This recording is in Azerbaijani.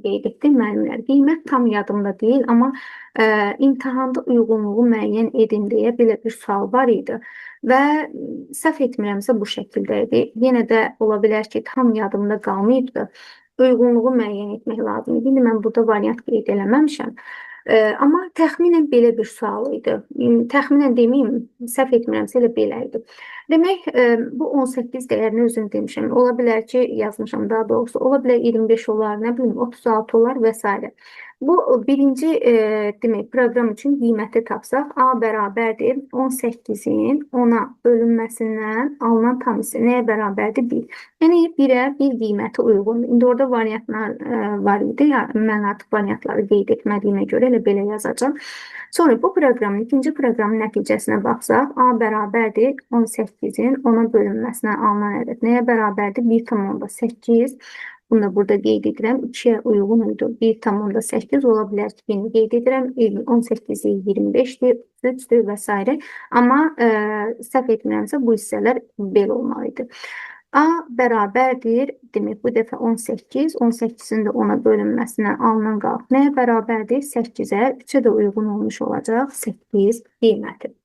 qeyd etdi müəllimlər. Qiymət tam yadımda deyil, amma imtahanda uyğunluğu müəyyən edin deyə belə bir sual var idi və səhv etmirəmsə bu şəkildə idi. Yenə də ola bilər ki, tam yadımda qalmayıbdı. Uyğunluğu müəyyən etmək lazım idi. İndi mən burada variant qeyd eləməmişəm. Amma təxminən belə bir sual idi. Təxminən deməyim, səhv etmirəmsə elə belə idi. Demək, bu 18 dəyərini özüm demişəm. Ola bilər ki, yazmışam daha doğrusu. Ola bilər 25 olar, nə bilim 36 olar və s. Bu birinci demək proqram üçün qiyməti tapsaq, A bərabərdir 18-in 10-a bölünməsindən alınan tam hissə nəyə bərabərdir? 1. Yəni 1-ə 1 qiyməti uyğundur. İndi orada variantlar var idi. Yəni, mən artıq variantları qeyd etmədiyimə görə elə belə yazacağam. Sonra bu proqramın, ikinci proqramın nəticəsinə baxsaq, A bərabərdir 18-in 10-a bölünməsindən alınan ədəd nəyə bərabərdir? 1,8. Bunu da burada qeyd edirəm. 2-yə uyğun idi. 1,8 ola bilər ki, yeni qeyd edirəm. 18-i 25-dir, 3-dür və s. Amma səhv etmirəmsə bu hissələr belə olmalıydı. A bərabərdir, demək bu dəfə 18, 18-in də 10-a bölünməsindən alınan qalx nəyə bərabərdir? 8-ə, 3-ə də uyğun olmuş olacaq 8 qiyməti.